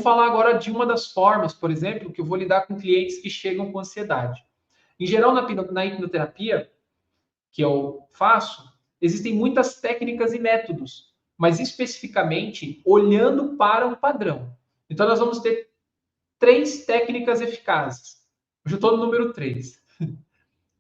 falar agora de uma das formas, por exemplo, que eu vou lidar com clientes que chegam com ansiedade. Em geral, na hipnoterapia que eu faço, existem muitas técnicas e métodos, mas especificamente olhando para um padrão. Então, nós vamos ter 3 técnicas eficazes. Hoje eu estou no número 3.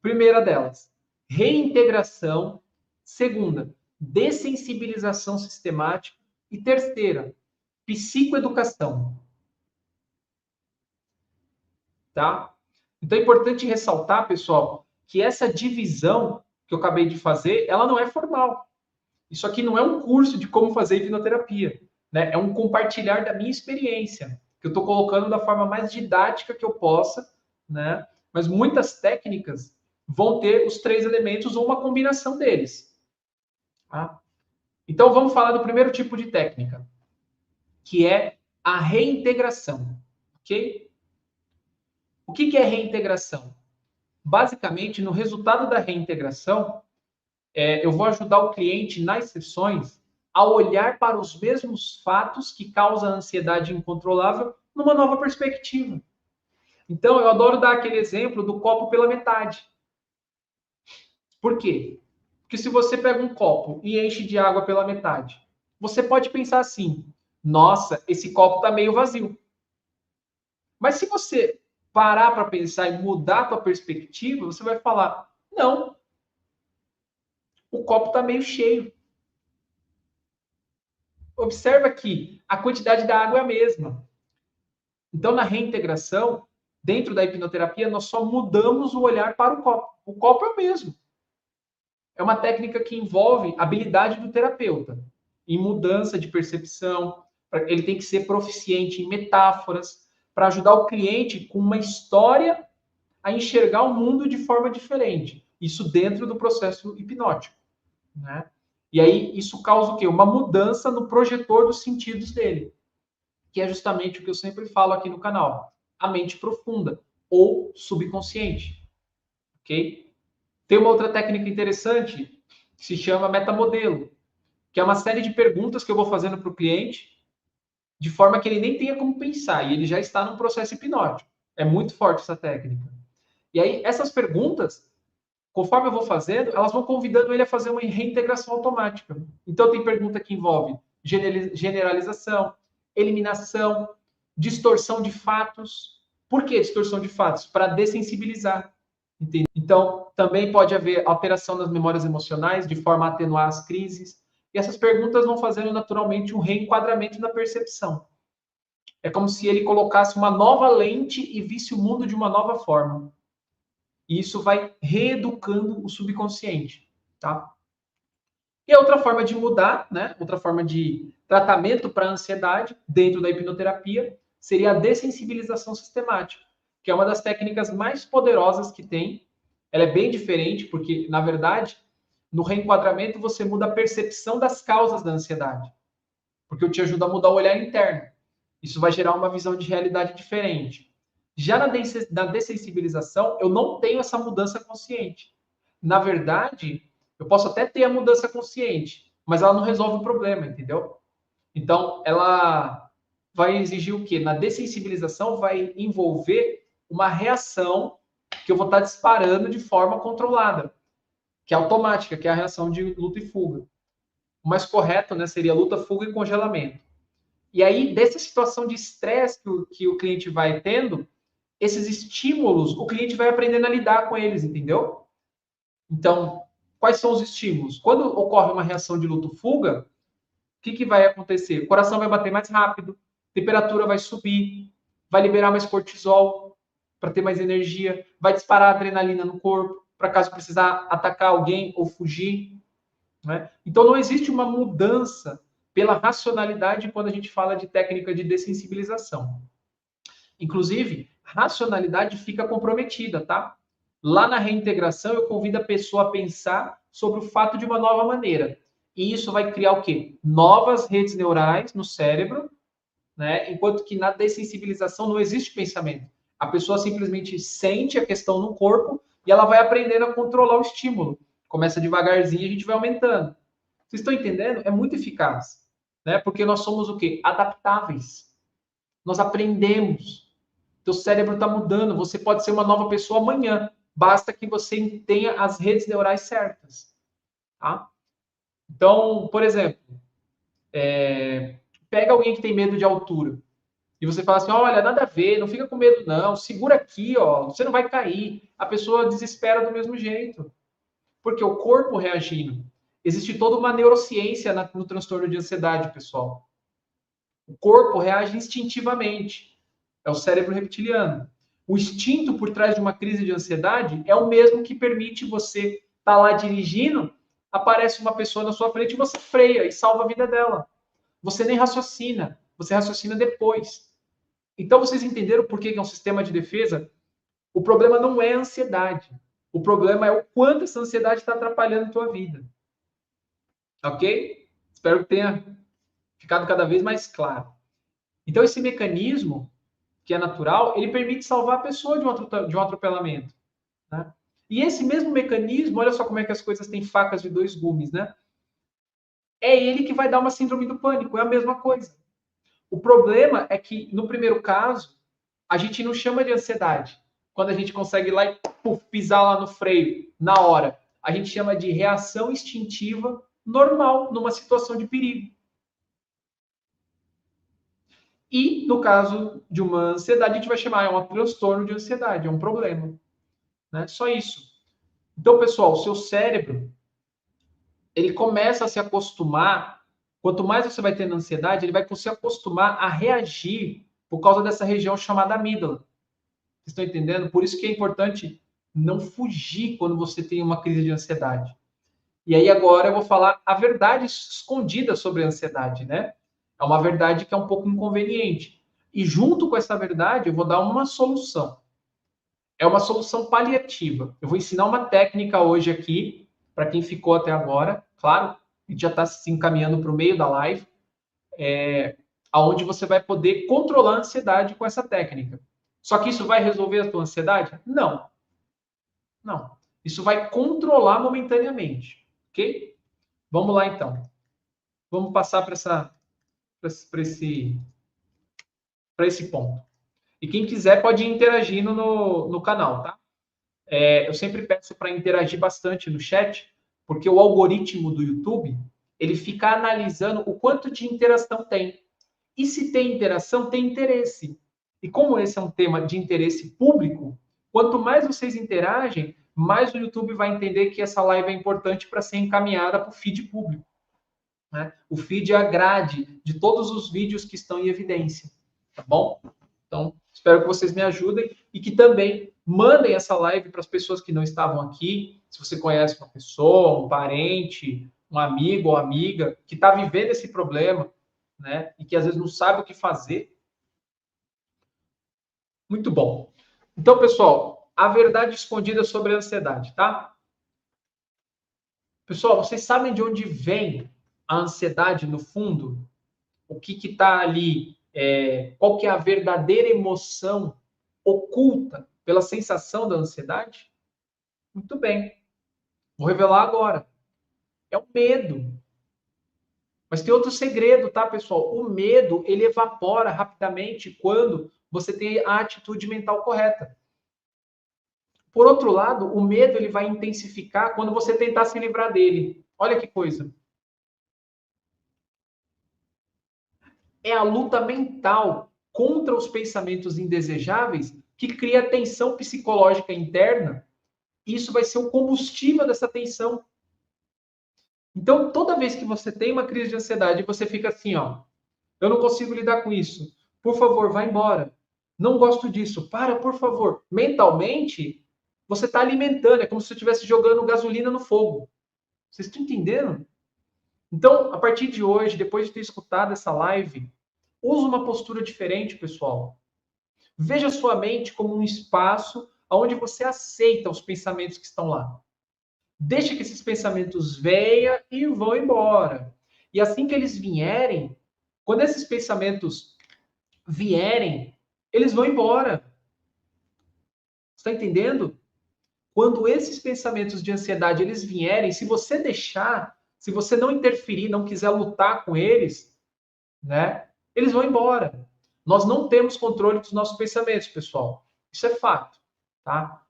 Primeira delas, reintegração. Segunda, dessensibilização sistemática. E terceira, psicoeducação. Tá? Então é importante ressaltar, pessoal, que essa divisão que eu acabei de fazer, ela não é formal. Isso aqui não é um curso de como fazer hipnoterapia, né? É um compartilhar da minha experiência, que eu estou colocando da forma mais didática que eu possa, né? Mas muitas técnicas vão ter os 3 elementos ou uma combinação deles. Tá? Então vamos falar do primeiro tipo de técnica, que é a reintegração, ok? O que é reintegração? Basicamente, no resultado da reintegração, eu vou ajudar o cliente nas sessões a olhar para os mesmos fatos que causam a ansiedade incontrolável numa nova perspectiva. Então, eu adoro dar aquele exemplo do copo pela metade. Por quê? Porque se você pega um copo e enche de água pela metade, você pode pensar assim: nossa, esse copo está meio vazio. Mas se você parar para pensar e mudar a tua perspectiva, você vai falar: não, o copo está meio cheio. Observa que a quantidade da água é a mesma. Então, na reintegração, dentro da hipnoterapia, nós só mudamos o olhar para o copo. O copo é o mesmo. É uma técnica que envolve habilidade do terapeuta, em mudança de percepção. Ele tem que ser proficiente em metáforas, para ajudar o cliente com uma história a enxergar o mundo de forma diferente. Isso dentro do processo hipnótico, né? E aí isso causa o quê? Uma mudança no projetor dos sentidos dele, que é justamente o que eu sempre falo aqui no canal, a mente profunda ou subconsciente, ok? Tem uma outra técnica interessante que se chama metamodelo, que é uma série de perguntas que eu vou fazendo para o cliente de forma que ele nem tenha como pensar e ele já está no processo hipnótico. É muito forte essa técnica. E aí essas perguntas, conforme eu vou fazendo, elas vão convidando ele a fazer uma reintegração automática. Então, tem pergunta que envolve generalização, eliminação, distorção de fatos. Por que distorção de fatos? Para dessensibilizar. Entende? Então, também pode haver alteração nas memórias emocionais, de forma a atenuar as crises. E essas perguntas vão fazendo naturalmente um reenquadramento da percepção. É como se ele colocasse uma nova lente e visse o mundo de uma nova forma. E isso vai reeducando o subconsciente, tá? E a outra forma de mudar, né? Outra forma de tratamento para a ansiedade dentro da hipnoterapia seria a dessensibilização sistemática, que é uma das técnicas mais poderosas que tem. Ela é bem diferente porque, na verdade, no reenquadramento você muda a percepção das causas da ansiedade, porque eu te ajudo a mudar o olhar interno. Isso vai gerar uma visão de realidade diferente. Já na dessensibilização, eu não tenho essa mudança consciente. Na verdade, eu posso até ter a mudança consciente, mas ela não resolve o problema, entendeu? Então, ela vai exigir o quê? Na dessensibilização, vai envolver uma reação que eu vou estar disparando de forma controlada, que é automática, que é a reação de luta e fuga. O mais correto, né, seria luta, fuga e congelamento. E aí, dessa situação de estresse que o cliente vai tendo, esses estímulos, o cliente vai aprendendo a lidar com eles, entendeu? Então, quais são os estímulos? Quando ocorre uma reação de luto-fuga, o que vai acontecer? O coração vai bater mais rápido, a temperatura vai subir, vai liberar mais cortisol para ter mais energia, vai disparar adrenalina no corpo, para caso precisar atacar alguém ou fugir. Né? Então, não existe uma mudança pela racionalidade quando a gente fala de técnica de dessensibilização. Inclusive, racionalidade fica comprometida, tá? Lá na reintegração, eu convido a pessoa a pensar sobre o fato de uma nova maneira. E isso vai criar o quê? Novas redes neurais no cérebro, né? Enquanto que na dessensibilização não existe pensamento. A pessoa simplesmente sente a questão no corpo e ela vai aprendendo a controlar o estímulo. Começa devagarzinho e a gente vai aumentando. Vocês estão entendendo? É muito eficaz, né? Porque nós somos o quê? Adaptáveis. Nós aprendemos. Teu cérebro está mudando. Você pode ser uma nova pessoa amanhã. Basta que você tenha as redes neurais certas. Tá? Então, por exemplo, pega alguém que tem medo de altura e você fala assim, olha, nada a ver, não fica com medo não, segura aqui, ó, você não vai cair. A pessoa desespera do mesmo jeito, porque o corpo reagindo. Existe toda uma neurociência no transtorno de ansiedade, pessoal. O corpo reage instintivamente. É o cérebro reptiliano. O instinto por trás de uma crise de ansiedade é o mesmo que permite você estar lá dirigindo, aparece uma pessoa na sua frente e você freia e salva a vida dela. Você nem raciocina, você raciocina depois. Então vocês entenderam por que é um sistema de defesa? O problema não é a ansiedade. O problema é o quanto essa ansiedade está atrapalhando a tua vida. Ok? Espero que tenha ficado cada vez mais claro. Então esse mecanismo que é natural, ele permite salvar a pessoa de um atropelamento. Né? E esse mesmo mecanismo, olha só como é que as coisas têm facas de dois gumes, né? É ele que vai dar uma síndrome do pânico, é a mesma coisa. O problema é que, no primeiro caso, a gente não chama de ansiedade. Quando a gente consegue ir lá e pisar lá no freio, na hora. A gente chama de reação instintiva normal numa situação de perigo. E, no caso de uma ansiedade, a gente vai chamar, é um transtorno de ansiedade, é um problema. Né? Só isso. Então, pessoal, o seu cérebro, ele começa a se acostumar, quanto mais você vai tendo ansiedade, ele vai se acostumar a reagir por causa dessa região chamada amígdala. Vocês estão entendendo? Por isso que é importante não fugir quando você tem uma crise de ansiedade. E aí agora eu vou falar a verdade escondida sobre a ansiedade, né? É uma verdade que é um pouco inconveniente. E junto com essa verdade, eu vou dar uma solução. É uma solução paliativa. Eu vou ensinar uma técnica hoje aqui, para quem ficou até agora, claro, a gente já está se encaminhando para o meio da live, aonde você vai poder controlar a ansiedade com essa técnica. Só que isso vai resolver a tua ansiedade? Não. Não. Isso vai controlar momentaneamente, ok? Vamos lá então. Vamos passar para esse ponto. E quem quiser pode ir interagindo no canal, tá? Eu sempre peço para interagir bastante no chat, porque o algoritmo do YouTube, ele fica analisando o quanto de interação tem. E se tem interação, tem interesse. E como esse é um tema de interesse público, quanto mais vocês interagem, mais o YouTube vai entender que essa live é importante para ser encaminhada para o feed público. Né? O feed é a grade de todos os vídeos que estão em evidência. Tá bom? Então, espero que vocês me ajudem e que também mandem essa live para as pessoas que não estavam aqui. Se você conhece uma pessoa, um parente, um amigo ou amiga que está vivendo esse problema, né? E que às vezes não sabe o que fazer. Muito bom. Então, pessoal, a verdade escondida sobre a ansiedade, tá? Pessoal, vocês sabem de onde vem a ansiedade no fundo? O que está ali? Qual que é a verdadeira emoção oculta pela sensação da ansiedade? Muito bem. Vou revelar agora. É o medo. Mas tem outro segredo, tá, pessoal? O medo, ele evapora rapidamente quando você tem a atitude mental correta. Por outro lado, o medo ele vai intensificar quando você tentar se livrar dele. Olha que coisa. É a luta mental contra os pensamentos indesejáveis que cria tensão psicológica interna. Isso vai ser o combustível dessa tensão. Então, toda vez que você tem uma crise de ansiedade, você fica assim, ó, eu não consigo lidar com isso. Por favor, vá embora. Não gosto disso. Para, por favor. Mentalmente, você está alimentando. É como se você estivesse jogando gasolina no fogo. Vocês estão entendendo? Então, a partir de hoje, depois de ter escutado essa live, use uma postura diferente, pessoal. Veja sua mente como um espaço onde você aceita os pensamentos que estão lá. Deixa que esses pensamentos venham e vão embora. E assim que eles vierem, quando esses pensamentos vierem, eles vão embora. Está entendendo? Quando esses pensamentos de ansiedade eles vierem, se você deixar, se você não interferir, não quiser lutar com eles, né? Eles vão embora. Nós não temos controle dos nossos pensamentos, pessoal. Isso é fato, tá?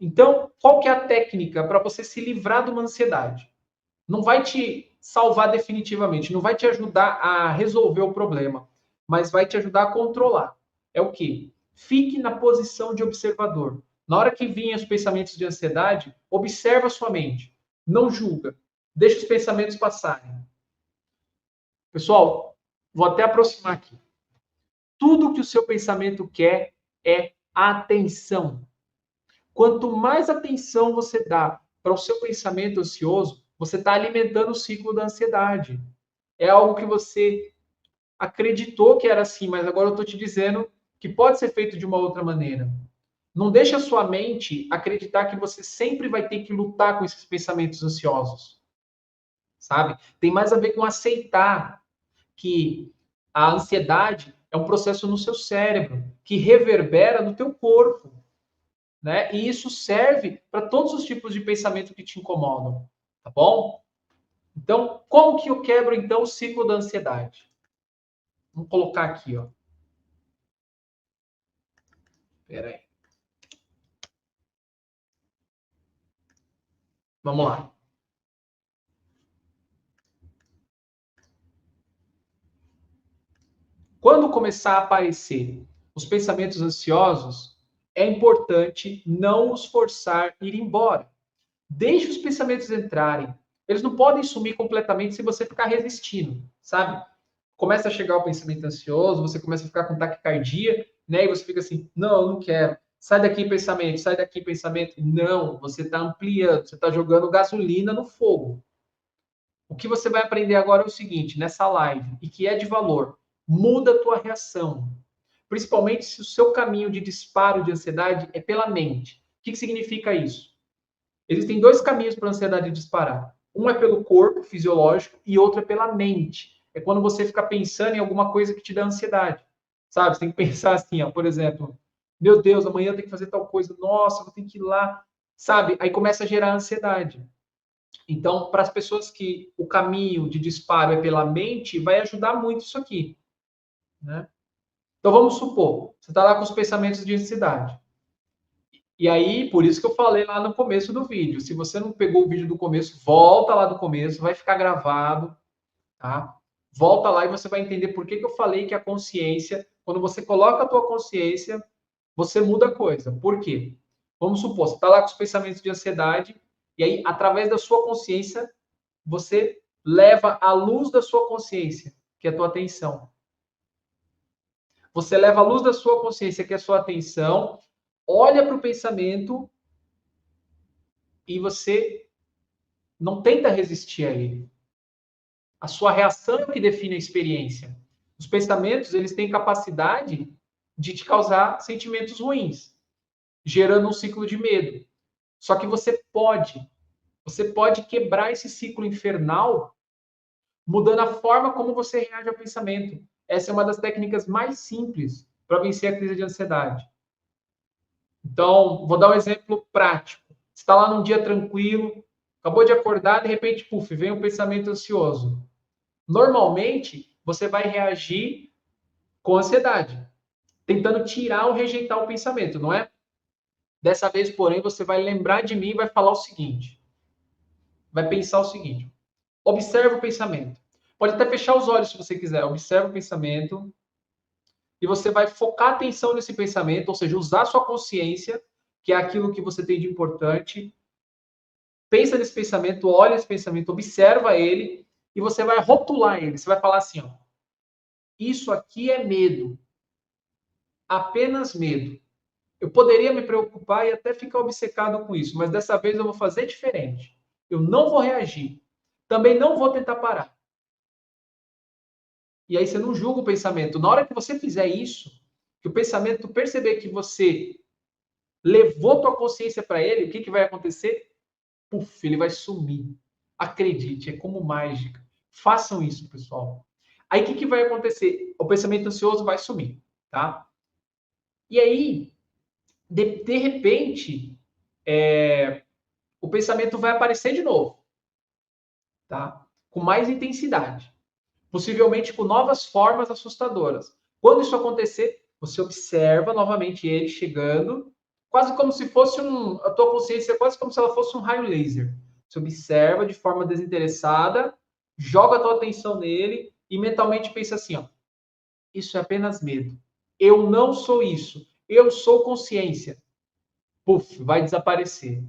Então, qual que é a técnica para você se livrar de uma ansiedade? Não vai te salvar definitivamente, não vai te ajudar a resolver o problema, mas vai te ajudar a controlar. É o quê? Fique na posição de observador. Na hora que virem os pensamentos de ansiedade, observa a sua mente. Não julga. Deixa os pensamentos passarem. Pessoal, vou até aproximar aqui. Tudo que o seu pensamento quer é atenção. Quanto mais atenção você dá para o seu pensamento ansioso, você está alimentando o ciclo da ansiedade. É algo que você acreditou que era assim, mas agora eu estou te dizendo que pode ser feito de uma outra maneira. Não deixe a sua mente acreditar que você sempre vai ter que lutar com esses pensamentos ansiosos, sabe? Tem mais a ver com aceitar que a ansiedade é um processo no seu cérebro que reverbera no teu corpo, né? E isso serve para todos os tipos de pensamento que te incomodam, tá bom? Então, como que eu quebro então o ciclo da ansiedade? Vamos colocar aqui, ó. Espera aí. Vamos lá. Quando começar a aparecer os pensamentos ansiosos, é importante não os forçar a ir embora. Deixe os pensamentos entrarem. Eles não podem sumir completamente se você ficar resistindo, sabe? Começa a chegar o pensamento ansioso, você começa a ficar com taquicardia, né? E você fica assim, não, eu não quero. Sai daqui, pensamento, sai daqui, pensamento. Não, você está ampliando, você está jogando gasolina no fogo. O que você vai aprender agora é o seguinte, nessa live, e que é de valor, muda a tua reação. Principalmente se o seu caminho de disparo de ansiedade é pela mente. O que significa isso? Existem dois caminhos para a ansiedade disparar. Um é pelo corpo fisiológico e outro é pela mente. É quando você fica pensando em alguma coisa que te dá ansiedade. Sabe? Você tem que pensar assim, ó, por exemplo, meu Deus, amanhã eu tenho que fazer tal coisa, nossa, eu tenho que ir lá, sabe? Aí começa a gerar ansiedade. Então, para as pessoas que o caminho de disparo é pela mente, vai ajudar muito isso aqui, né? Então, vamos supor, você está lá com os pensamentos de ansiedade. E aí, por isso que eu falei lá no começo do vídeo. Se você não pegou o vídeo do começo, volta lá do começo, vai ficar gravado, tá? Volta lá e você vai entender por que que eu falei que a consciência, quando você coloca a tua consciência, você muda a coisa. Por quê? Vamos supor, você está lá com os pensamentos de ansiedade, e aí, através da sua consciência, você leva a luz da sua consciência, que é a tua atenção. Você leva a luz da sua consciência, que é a sua atenção, olha para o pensamento e você não tenta resistir a ele. A sua reação é o que define a experiência. Os pensamentos, eles têm capacidade de te causar sentimentos ruins, gerando um ciclo de medo. Só que você pode quebrar esse ciclo infernal mudando a forma como você reage ao pensamento. Essa é uma das técnicas mais simples para vencer a crise de ansiedade. Então, vou dar um exemplo prático. Você está lá num dia tranquilo, acabou de acordar, de repente, puf, vem um pensamento ansioso. Normalmente, você vai reagir com ansiedade, tentando tirar ou rejeitar o pensamento, não é? Dessa vez, porém, você vai lembrar de mim e vai falar o seguinte: vai pensar o seguinte, observa o pensamento. Pode até fechar os olhos se você quiser, observa o pensamento e você vai focar a atenção nesse pensamento, ou seja, usar sua consciência, que é aquilo que você tem de importante. Pensa nesse pensamento, olha esse pensamento, observa ele e você vai rotular ele. Você vai falar assim, ó, isso aqui é medo, apenas medo. Eu poderia me preocupar e até ficar obcecado com isso, mas dessa vez eu vou fazer diferente. Eu não vou reagir. Também não vou tentar parar. E aí você não julga o pensamento. Na hora que você fizer isso, que o pensamento perceber que você levou tua consciência para ele, o que, que vai acontecer? Puf, ele vai sumir. Acredite, é como mágica. Façam isso, pessoal. Aí o que, que vai acontecer? O pensamento ansioso vai sumir, tá? E aí, de repente, o pensamento vai aparecer de novo, tá? Com mais intensidade. Possivelmente com novas formas assustadoras. Quando isso acontecer, você observa novamente ele chegando, quase como se fosse a tua consciência, quase como se ela fosse um raio laser. Você observa de forma desinteressada, joga a tua atenção nele e mentalmente pensa assim, ó, isso é apenas medo. Eu não sou isso. Eu sou consciência. Puf, vai desaparecer.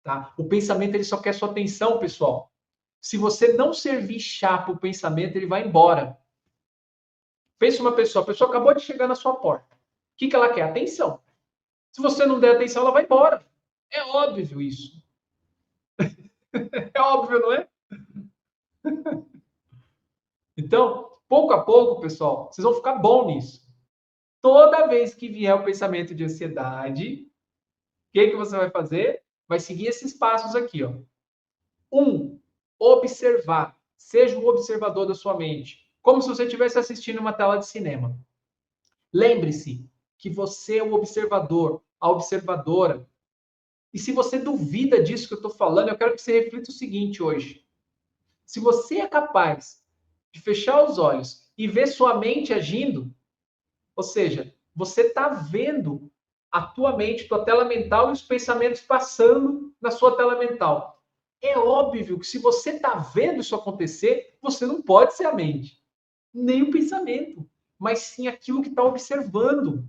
Tá? O pensamento ele só quer sua atenção, pessoal. Se você não servir chá para o pensamento, ele vai embora. Pensa uma pessoa, a pessoa acabou de chegar na sua porta. O que ela quer? Atenção. Se você não der atenção, ela vai embora. É óbvio isso. É óbvio, não é? Então, pouco a pouco, pessoal, vocês vão ficar bom nisso. Toda vez que vier o pensamento de ansiedade, o que você vai fazer? Vai seguir esses passos aqui, ó. 1. Observar. Seja o observador da sua mente. Como se você estivesse assistindo uma tela de cinema. Lembre-se que você é o observador, a observadora. E se você duvida disso que eu estou falando, eu quero que você reflita o seguinte hoje. Se você é capaz de fechar os olhos e ver sua mente agindo, ou seja, você está vendo a tua mente, tua tela mental e os pensamentos passando na sua tela mental. É óbvio que se você está vendo isso acontecer, você não pode ser a mente, nem o pensamento, mas sim aquilo que está observando.